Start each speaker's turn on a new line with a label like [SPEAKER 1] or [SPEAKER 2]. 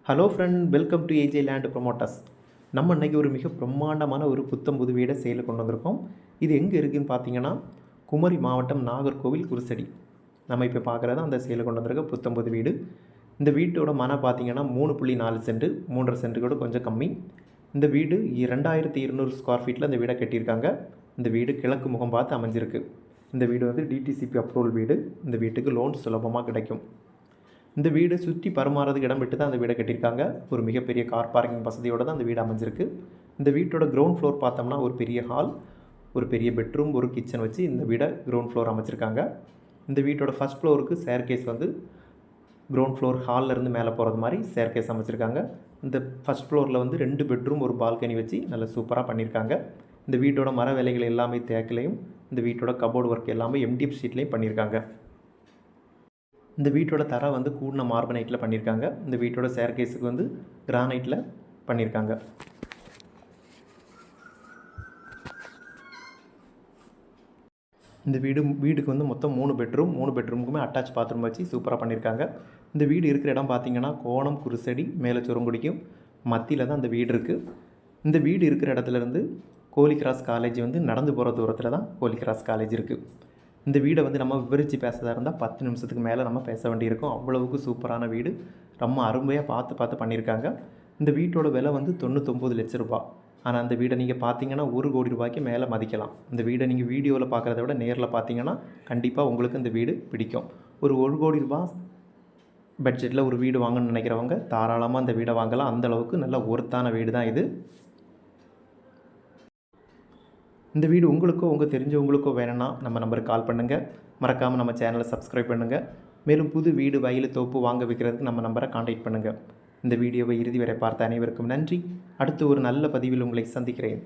[SPEAKER 1] Hello friend, welcome to AJ Land Promoters. நம்ம இன்றைக்கி ஒரு மிக பிரம்மாண்டமான ஒரு புத்தம் புது வீடை சேலில் கொண்டு வந்திருக்கோம். இது எங்கே இருக்குதுன்னு பார்த்தீங்கன்னா, குமரி மாவட்டம் நாகர்கோவில் குருசடி. நம்ம இப்போ பார்க்குறது அந்த சேலில் கொண்டு வந்திருக்க புத்தம் புது வீடு. இந்த வீட்டோட மனை பார்த்தீங்கன்னா 3.4 சென்ட், 3.5 சென்ட் கூட கொஞ்சம் கம்மி. இந்த வீடு 2200 ஸ்கொயர் ஃபீட்டில் இந்த வீடை கட்டியிருக்காங்க. இந்த வீடு கிழக்கு முகம் பார்த்து அமைஞ்சிருக்கு. இந்த வீடு வந்து டிடிசிபி அப்ரூவல் வீடு. இந்த வீட்டுக்கு லோன் சுலபமாக கிடைக்கும். இந்த வீடு சுற்றி பரிமாறதுக்கு இடம் விட்டு தான் அந்த வீடை கட்டியிருக்காங்க. ஒரு மிகப்பெரிய கார் பார்க்கிங் வசதியோடு தான் அந்த வீடு அமைஞ்சிருக்கு. இந்த வீட்டோட கிரவுண்ட் ஃப்ளோர் பார்த்தோம்னா ஒரு பெரிய ஹால், ஒரு பெரிய பெட்ரூம், ஒரு கிச்சன் வச்சு இந்த வீடை கிரவுண்ட் ஃப்ளோர் அமைச்சிருக்காங்க. இந்த வீட்டோட ஃபஸ்ட் ஃப்ளோருக்கு ஸ்டேர்கேஸ் வந்து கிரவுண்ட் ஃப்ளோர் ஹால்லேருந்து மேலே போகிறது மாதிரி ஸ்டேர்கேஸ் அமைச்சிருக்காங்க. இந்த ஃபஸ்ட் ஃப்ளோரில் வந்து 2 பெட்ரூம், ஒரு பால்கனி வச்சு நல்லா சூப்பராக பண்ணியிருக்காங்க. இந்த வீட்டோட மர வேலைகள் எல்லாமே தேக்கிலையும், இந்த வீட்டோட கபோர்டு ஒர்க் எல்லாமே எம்டிஎஃப் ஷீட்லேயும் பண்ணியிருக்காங்க. இந்த வீட்டோட தரை வந்து கூடின மார்பனைட்டில் பண்ணியிருக்காங்க. இந்த வீட்டோட ஸ்டேர்கேஸுக்கு வந்து கிரானைட்டில் பண்ணியிருக்காங்க. இந்த வீடுக்கு வந்து மொத்தம் 3 பெட்ரூம், 3 பெட்ரூமுக்குமே அட்டாச் பாத்ரூம் வச்சு சூப்பராக பண்ணியிருக்காங்க. இந்த வீடு இருக்கிற இடம் பார்த்திங்கன்னா கோணம் குருசடி மேலே சுரங்குடிக்கும் மத்தியில் தான் அந்த வீடு இருக்குது. இந்த வீடு இருக்கிற இடத்துலேருந்து கோலி கிராஸ் காலேஜ் வந்து நடந்து போகிற தூரத்தில் தான் கோலி கிராஸ் காலேஜ் இருக்குது. இந்த வீடை வந்து நம்ம விவரித்து பேசுறதா இருந்தால் 10 நிமிஷத்துக்கு மேலே நம்ம பேச வேண்டியிருக்கும். அவ்வளவுக்கு சூப்பரான வீடு, ரொம்ப அருமையாக பார்த்து பண்ணியிருக்காங்க. இந்த வீட்டோட விலை வந்து 99 லட்சம் ரூபா. ஆனால் அந்த வீடை நீங்கள் பார்த்தீங்கன்னா 1 கோடி ரூபாய்க்கு மேலே மதிக்கலாம். இந்த வீடை நீங்கள் வீடியோவில் பார்க்குறத விட நேரில் பார்த்தீங்கன்னா கண்டிப்பாக உங்களுக்கு இந்த வீடு பிடிக்கும். ஒரு 1 கோடி ரூபா பட்ஜெட்டில் ஒரு வீடு வாங்கணும்னு நினைக்கிறவங்க தாராளமாக அந்த வீடை வாங்கலாம். அந்தளவுக்கு நல்ல ஒர்த்தான வீடு தான் இது. இந்த வீடு உங்களுக்கோ உங்கள் தெரிஞ்சவங்களுக்கோ வேணும்னா நம்ம நம்பருக்கு கால் பண்ணுங்கள். மறக்காமல் நம்ம சேனலை சப்ஸ்கிரைப் பண்ணுங்கள். மேலும் புது வீடு, வயல், தோப்பு வாங்க வைக்கிறதுக்கு நம்ம நம்பரை கான்டாக்ட் பண்ணுங்கள். இந்த வீடியோவை இறுதி வரை பார்த்த அனைவருக்கும் நன்றி. அடுத்து ஒரு நல்ல பதிவில் உங்களை சந்திக்கிறேன்.